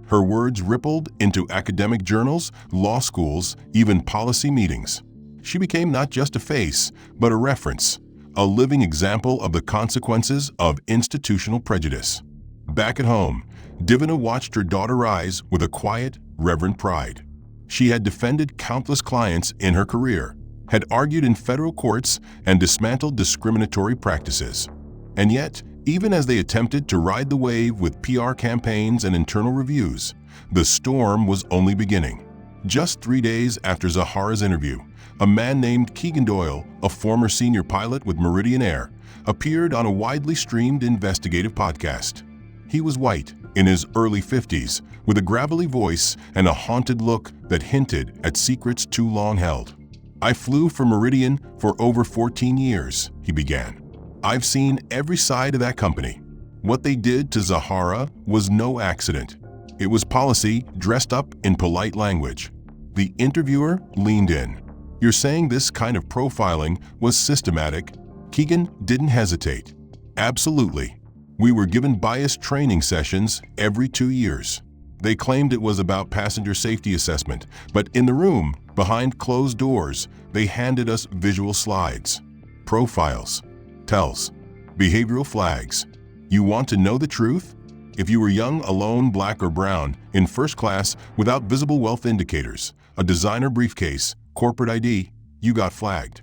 Her words rippled into academic journals, law schools, even policy meetings. She became not just a face, but a reference, a living example of the consequences of institutional prejudice. Back at home, Divina watched her daughter rise with a quiet, reverent pride. She had defended countless clients in her career, had argued in federal courts, and dismantled discriminatory practices. And yet, even as they attempted to ride the wave with PR campaigns and internal reviews, the storm was only beginning. Just 3 days after Zahara's interview, a man named Keegan Doyle, a former senior pilot with Meridian Air, appeared on a widely streamed investigative podcast. He was white, in his early 50s, with a gravelly voice and a haunted look that hinted at secrets too long held. "I flew for Meridian for over 14 years," he began. "I've seen every side of that company. What they did to Zahara was no accident. It was policy dressed up in polite language." The interviewer leaned in. "You're saying this kind of profiling was systematic?" Keegan didn't hesitate. "Absolutely. We were given biased training sessions every 2 years. They claimed it was about passenger safety assessment, but in the room, behind closed doors, they handed us visual slides, profiles, tells, behavioral flags. You want to know the truth? If you were young, alone, Black or brown, in first class, without visible wealth indicators, a designer briefcase, corporate ID, you got flagged."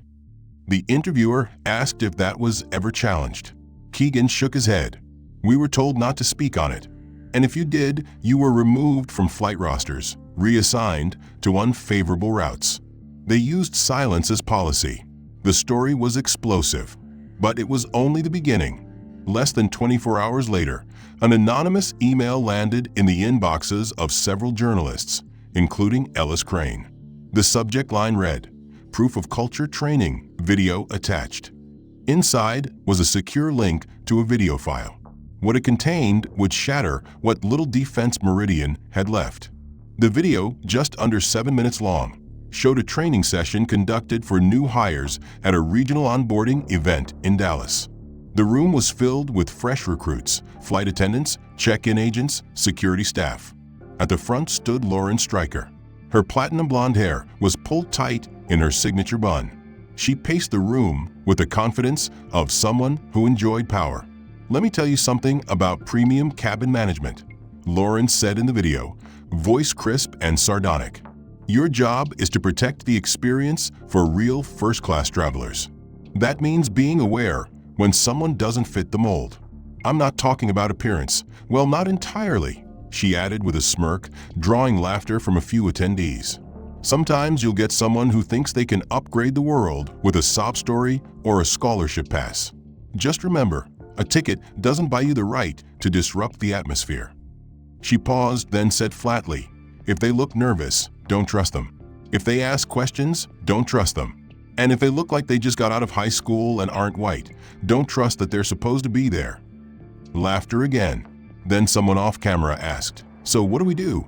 The interviewer asked if that was ever challenged. Keegan shook his head. "We were told not to speak on it. And if you did, you were removed from flight rosters, reassigned to unfavorable routes." They used silence as policy. The story was explosive, but it was only the beginning. Less than 24 hours later, an anonymous email landed in the inboxes of several journalists, including Ellis Crane. The subject line read, "Proof of Culture Training, video attached." Inside was a secure link to a video file. What it contained would shatter what little defense Meridian had left. The video, just under 7 minutes long, showed a training session conducted for new hires at a regional onboarding event in Dallas. The room was filled with fresh recruits, flight attendants, check-in agents, security staff. At the front stood Lauren Stryker. Her platinum blonde hair was pulled tight in her signature bun. She paced the room with the confidence of someone who enjoyed power. "Let me tell you something about premium cabin management," Lauren said in the video, voice crisp and sardonic. "Your job is to protect the experience for real first-class travelers. That means being aware when someone doesn't fit the mold. I'm not talking about appearance. Well, not entirely, she added with a smirk, drawing laughter from a few attendees. Sometimes you'll get someone who thinks they can upgrade the world with a sob story or a scholarship pass. Just remember, a ticket doesn't buy you the right to disrupt the atmosphere. She paused, then said flatly, if they look nervous, don't trust them. If they ask questions, don't trust them. And if they look like they just got out of high school and aren't white, don't trust that they're supposed to be there. Laughter again. Then someone off camera asked, so what do we do?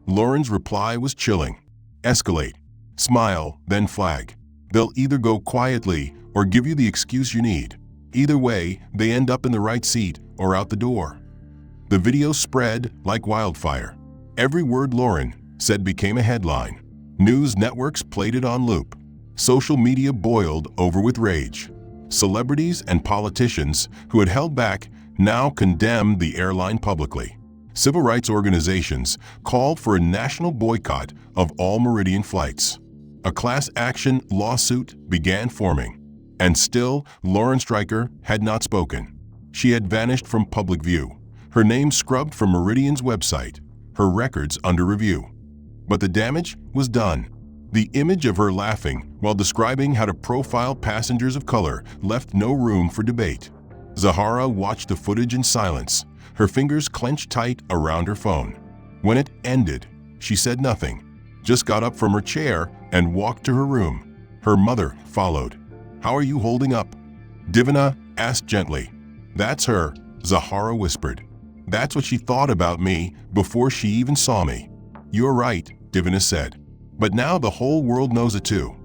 Lauren's reply was chilling. Escalate. Smile, then flag. They'll either go quietly or give you the excuse you need. Either way, they end up in the right seat or out the door. The video spread like wildfire. Every word Lauren said became a headline. News networks played it on loop. Social media boiled over with rage. Celebrities and politicians who had held back now condemned the airline publicly. Civil rights organizations called for a national boycott of all Meridian flights. A class action lawsuit began forming. And still, Lauren Stryker had not spoken. She had vanished from public view, her name scrubbed from Meridian's website, her records under review. But the damage was done. The image of her laughing while describing how to profile passengers of color left no room for debate. Zahara watched the footage in silence, her fingers clenched tight around her phone. When it ended, she said nothing, just got up from her chair and walked to her room. Her mother followed. How are you holding up? Divina asked gently. That's her, Zahara whispered. That's what she thought about me before she even saw me. You're right, Divina said. But now the whole world knows it too.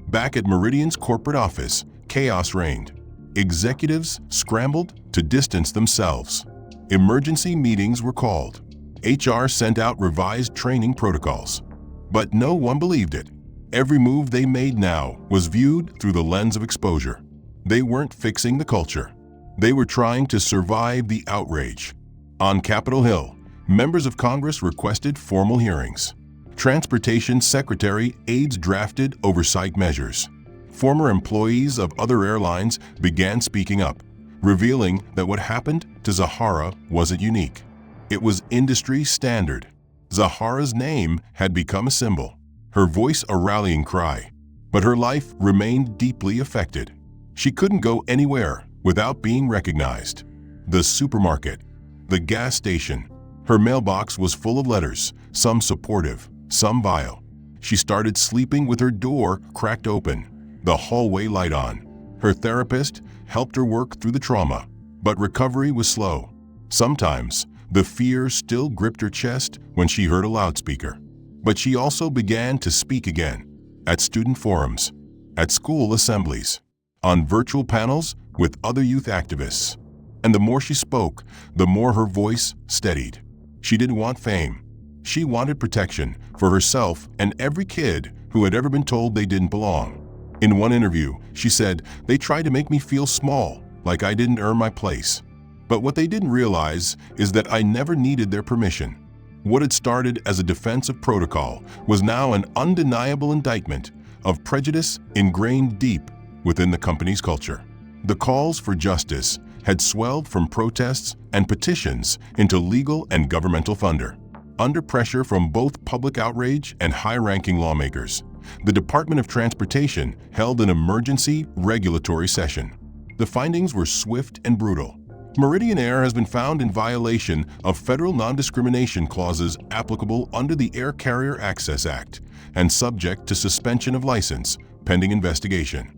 Back at Meridian's corporate office, chaos reigned. Executives scrambled to distance themselves. Emergency meetings were called. HR sent out revised training protocols. But no one believed it. Every move they made now was viewed through the lens of exposure. They weren't fixing the culture. They were trying to survive the outrage. On Capitol Hill, members of Congress requested formal hearings. Transportation Secretary aides drafted oversight measures. Former employees of other airlines began speaking up, revealing that what happened to Zahara wasn't unique. It was industry standard. Zahara's name had become a symbol, her voice a rallying cry, but her life remained deeply affected. She couldn't go anywhere without being recognized. The supermarket, the gas station, her mailbox was full of letters, some supportive, some vile. She started sleeping with her door cracked open, the hallway light on. Her therapist helped her work through the trauma, but recovery was slow. Sometimes, the fear still gripped her chest when she heard a loudspeaker. But she also began to speak again, at student forums, at school assemblies, on virtual panels with other youth activists. And the more she spoke, the more her voice steadied. She didn't want fame. She wanted protection for herself and every kid who had ever been told they didn't belong. In one interview, she said, "They tried to make me feel small, like I didn't earn my place. But what they didn't realize is that I never needed their permission." What had started as a defense of protocol was now an undeniable indictment of prejudice ingrained deep within the company's culture. The calls for justice had swelled from protests and petitions into legal and governmental thunder. Under pressure from both public outrage and high-ranking lawmakers, the Department of Transportation held an emergency regulatory session. The findings were swift and brutal. Meridian Air has been found in violation of federal non-discrimination clauses applicable under the Air Carrier Access Act and subject to suspension of license pending investigation.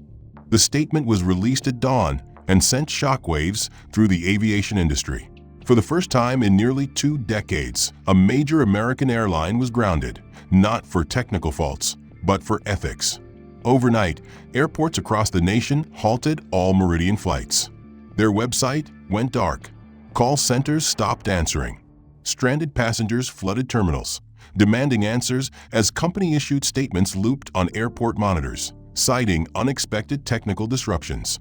The statement was released at dawn and sent shockwaves through the aviation industry. For the first time in nearly 2 decades, a major American airline was grounded, not for technical faults, but for ethics. Overnight, airports across the nation halted all Meridian flights. Their website went dark. Call centers stopped answering. Stranded passengers flooded terminals, demanding answers as company-issued statements looped on airport monitors, citing unexpected technical disruptions.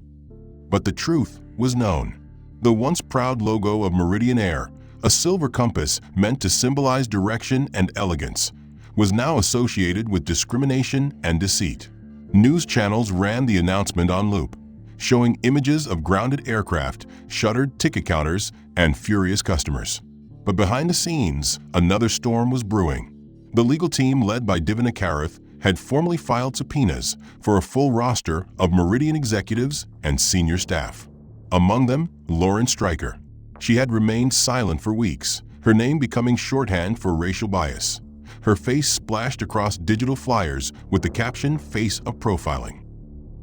But the truth was known. The once proud logo of Meridian Air, a silver compass meant to symbolize direction and elegance, was now associated with discrimination and deceit. News channels ran the announcement on loop, showing images of grounded aircraft, shuttered ticket counters, and furious customers. But behind the scenes, another storm was brewing. The legal team led by Divina Karath had formally filed subpoenas for a full roster of Meridian executives and senior staff. Among them, Lauren Stryker. She had remained silent for weeks, her name becoming shorthand for racial bias. Her face splashed across digital flyers with the caption, "Face of Profiling."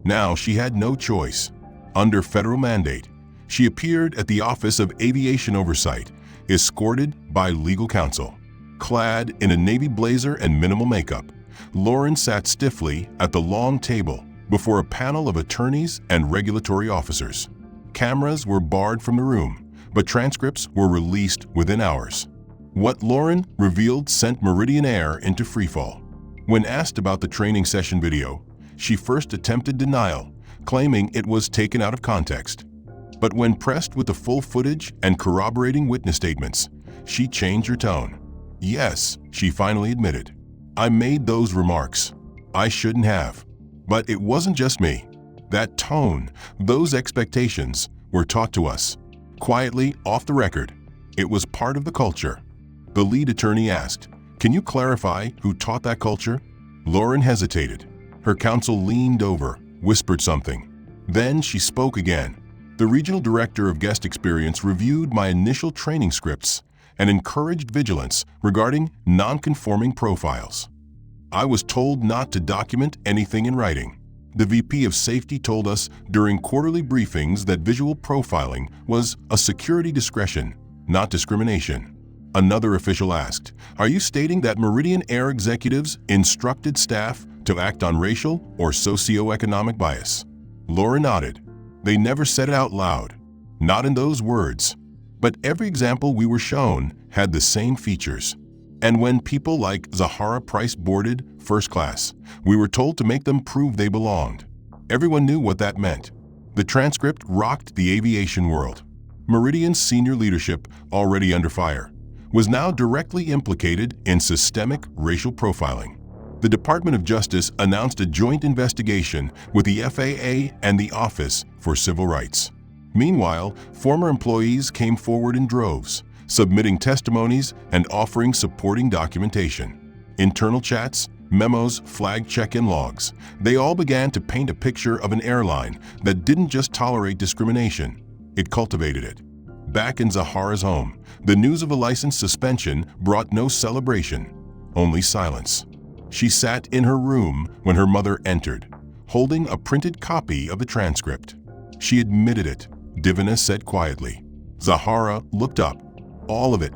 Now she had no choice. Under federal mandate, she appeared at the Office of Aviation Oversight, escorted by legal counsel. Clad in a navy blazer and minimal makeup, Lauren sat stiffly at the long table before a panel of attorneys and regulatory officers. Cameras were barred from the room, but transcripts were released within hours. What Lauren revealed sent Meridian Air into freefall. When asked about the training session video, she first attempted denial, claiming it was taken out of context. But when pressed with the full footage and corroborating witness statements, she changed her tone. Yes, she finally admitted. I made those remarks. I shouldn't have. But it wasn't just me. That tone, those expectations, were taught to us. Quietly, off the record. It was part of the culture. The lead attorney asked, "Can you clarify who taught that culture?" Lauren hesitated. Her counsel leaned over, whispered something. Then she spoke again. The regional director of guest experience reviewed my initial training scripts and encouraged vigilance regarding non-conforming profiles. I was told not to document anything in writing. The VP of Safety told us during quarterly briefings that visual profiling was a security discretion, not discrimination. Another official asked, "Are you stating that Meridian Air executives instructed staff to act on racial or socioeconomic bias?" Lauren nodded. They never said it out loud, not in those words. But every example we were shown had the same features. And when people like Zahara Price boarded first class, we were told to make them prove they belonged. Everyone knew what that meant. The transcript rocked the aviation world. Meridian's senior leadership, already under fire, was now directly implicated in systemic racial profiling. The Department of Justice announced a joint investigation with the FAA and the Office for Civil Rights. Meanwhile, former employees came forward in droves, submitting testimonies and offering supporting documentation. Internal chats, memos, flag check-in logs, they all began to paint a picture of an airline that didn't just tolerate discrimination, it cultivated it. Back in Zahara's home, the news of a license suspension brought no celebration, only silence. She sat in her room when her mother entered, holding a printed copy of the transcript. She admitted it, Divina said quietly. Zahara looked up. All of it.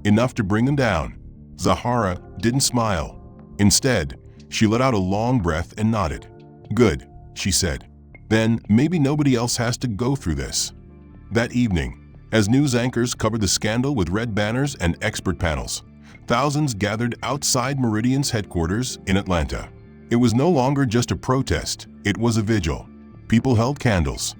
Enough to bring them down. Zahara didn't smile. Instead, she let out a long breath and nodded. Good, she said. Then maybe nobody else has to go through this. That evening, as news anchors covered the scandal with red banners and expert panels, thousands gathered outside Meridian's headquarters in Atlanta. It was no longer just a protest, it was a vigil. People held candles.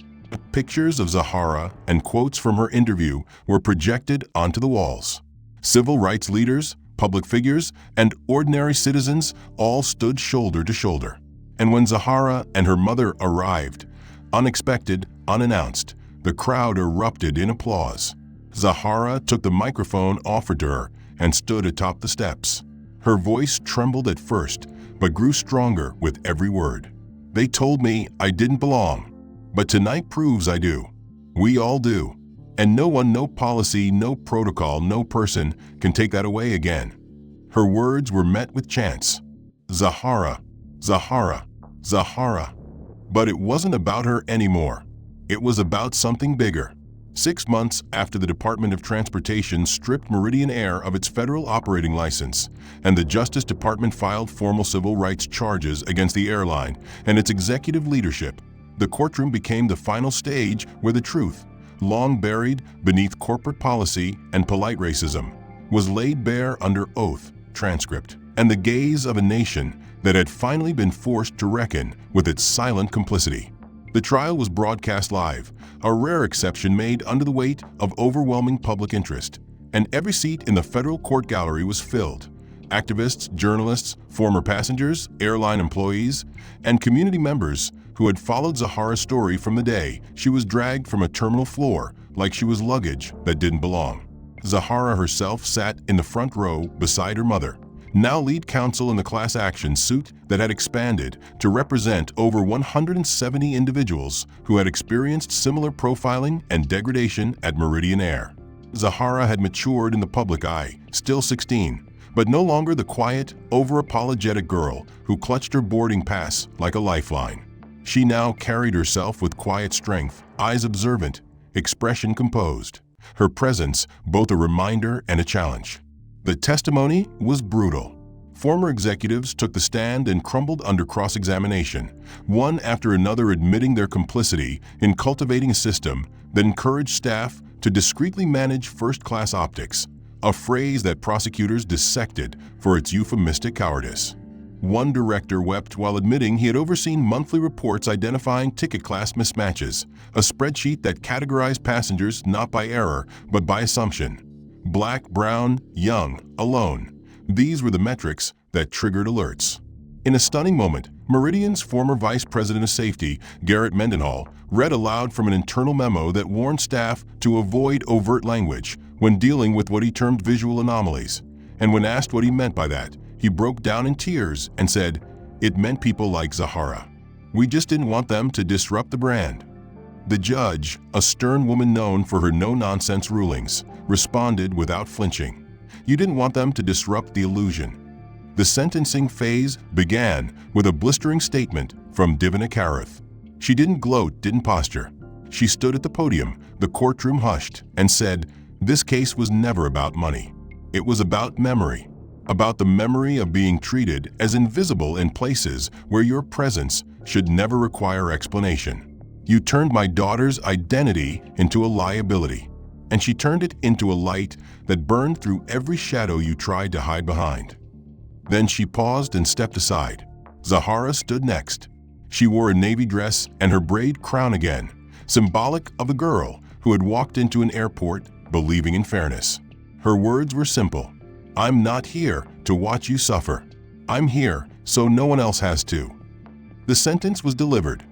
Pictures of Zahara and quotes from her interview were projected onto the walls. Civil rights leaders, public figures, and ordinary citizens all stood shoulder to shoulder. And when Zahara and her mother arrived, unexpected, unannounced, the crowd erupted in applause. Zahara took the microphone offered to her and stood atop the steps. Her voice trembled at first, but grew stronger with every word. They told me I didn't belong, but tonight proves I do. We all do. And no one, no policy, no protocol, no person can take that away again. Her words were met with chants. Zahara, Zahara, Zahara. But it wasn't about her anymore. It was about something bigger. 6 months after the Department of Transportation stripped Meridian Air of its federal operating license, and the Justice Department filed formal civil rights charges against the airline and its executive leadership, the courtroom became the final stage where the truth, long buried beneath corporate policy and polite racism, was laid bare under oath, transcript, and the gaze of a nation that had finally been forced to reckon with its silent complicity. The trial was broadcast live, a rare exception made under the weight of overwhelming public interest, and every seat in the federal court gallery was filled, activists, journalists, former passengers, airline employees, and community members who had followed Zahara's story from the day she was dragged from a terminal floor like she was luggage that didn't belong. Zahara herself sat in the front row beside her mother, now lead counsel in the class action suit that had expanded to represent over 170 individuals who had experienced similar profiling and degradation at Meridian Air. Zahara had matured in the public eye, still 16, but no longer the quiet, over-apologetic girl who clutched her boarding pass like a lifeline. She now carried herself with quiet strength, eyes observant, expression composed, her presence both a reminder and a challenge. The testimony was brutal. Former executives took the stand and crumbled under cross-examination, one after another admitting their complicity in cultivating a system that encouraged staff to discreetly manage first-class optics, a phrase that prosecutors dissected for its euphemistic cowardice. One director wept while admitting he had overseen monthly reports identifying ticket class mismatches, a spreadsheet that categorized passengers not by error but by assumption. Black, brown, young, alone. These were the metrics that triggered alerts. In a stunning moment, Meridian's former Vice President of Safety, Garrett Mendenhall, read aloud from an internal memo that warned staff to avoid overt language when dealing with what he termed visual anomalies. And when asked what he meant by that, he broke down in tears and said, "It meant people like Zahara. We just didn't want them to disrupt the brand." The judge, a stern woman known for her no-nonsense rulings, responded without flinching. "You didn't want them to disrupt the illusion." The sentencing phase began with a blistering statement from Divina Karath. She didn't gloat, didn't posture. She stood at the podium, the courtroom hushed, and said, "This case was never about money. It was about memory. About the memory of being treated as invisible in places where your presence should never require explanation. You turned my daughter's identity into a liability, and she turned it into a light that burned through every shadow you tried to hide behind." Then she paused and stepped aside. Zahara stood next. She wore a navy dress and her braid crown again, symbolic of a girl who had walked into an airport believing in fairness. Her words were simple. "I'm not here to watch you suffer. I'm here so no one else has to." The sentence was delivered.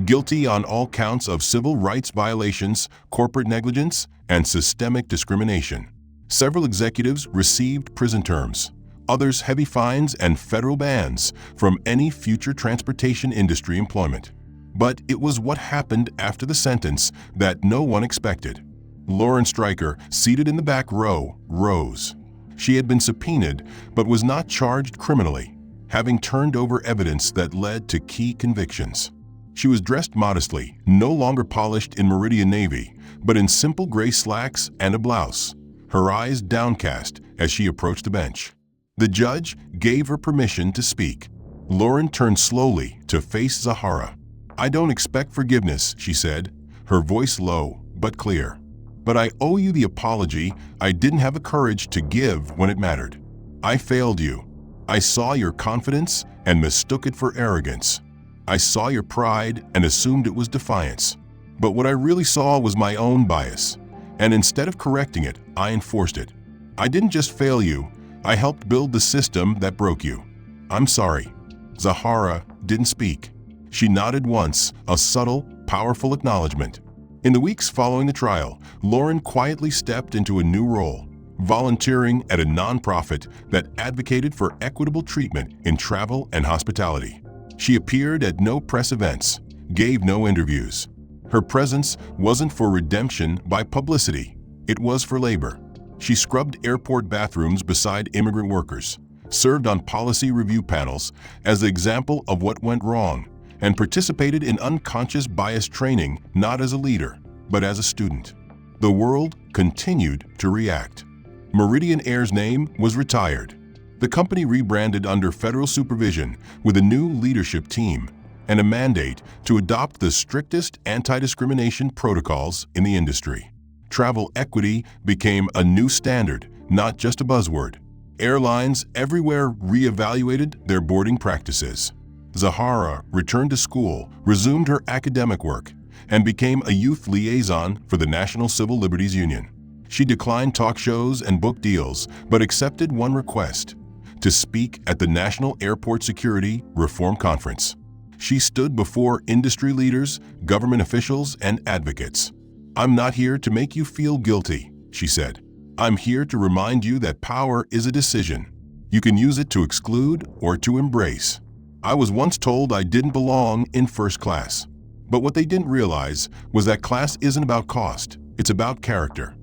Guilty on all counts of civil rights violations, corporate negligence, and systemic discrimination. Several executives received prison terms, others heavy fines and federal bans from any future transportation industry employment. But it was what happened after the sentence that no one expected. Lauren Stryker, seated in the back row, rose. She had been subpoenaed but was not charged criminally, having turned over evidence that led to key convictions. She was dressed modestly, no longer polished in Meridian Navy, but in simple gray slacks and a blouse, her eyes downcast as she approached the bench. The judge gave her permission to speak. Lauren turned slowly to face Zahara. "I don't expect forgiveness," she said, her voice low but clear. "But I owe you the apology I didn't have the courage to give when it mattered. I failed you. I saw your confidence and mistook it for arrogance. I saw your pride and assumed it was defiance. But what I really saw was my own bias, and instead of correcting it, I enforced it. I didn't just fail you, I helped build the system that broke you. I'm sorry." Zahara didn't speak. She nodded once, a subtle, powerful acknowledgement. In the weeks following the trial, Lauren quietly stepped into a new role, volunteering at a nonprofit that advocated for equitable treatment in travel and hospitality. She appeared at no press events, gave no interviews. Her presence wasn't for redemption by publicity, it was for labor. She scrubbed airport bathrooms beside immigrant workers, served on policy review panels as an example of what went wrong, and participated in unconscious bias training not as a leader, but as a student. The world continued to react. Meridian Air's name was retired. The company rebranded under federal supervision with a new leadership team and a mandate to adopt the strictest anti-discrimination protocols in the industry. Travel equity became a new standard, not just a buzzword. Airlines everywhere reevaluated their boarding practices. Zahara returned to school, resumed her academic work, and became a youth liaison for the National Civil Liberties Union. She declined talk shows and book deals, but accepted one request: to speak at the National Airport Security Reform Conference. She stood before industry leaders, government officials, and advocates. "I'm not here to make you feel guilty," she said. "I'm here to remind you that power is a decision. You can use it to exclude or to embrace. I was once told I didn't belong in first class. But what they didn't realize was that class isn't about cost, it's about character."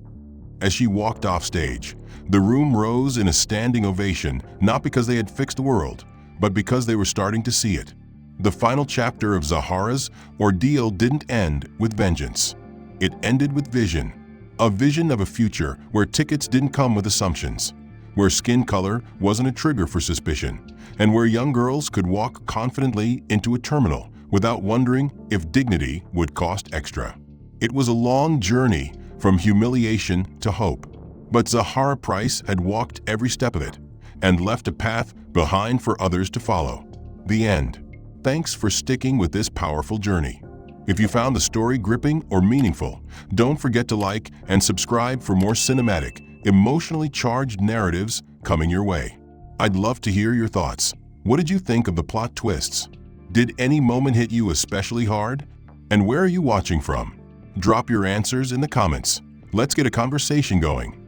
As she walked off stage, the room rose in a standing ovation, not because they had fixed the world, but because they were starting to see it. The final chapter of Zahara's ordeal didn't end with vengeance. It ended with vision. A vision of a future where tickets didn't come with assumptions, where skin color wasn't a trigger for suspicion, and where young girls could walk confidently into a terminal without wondering if dignity would cost extra. It was a long journey from humiliation to hope, but Zahara Price had walked every step of it and left a path behind for others to follow. The end. Thanks for sticking with this powerful journey. If you found the story gripping or meaningful, don't forget to like and subscribe for more cinematic, emotionally charged narratives coming your way. I'd love to hear your thoughts. What did you think of the plot twists? Did any moment hit you especially hard? And where are you watching from? Drop your answers in the comments. Let's get a conversation going.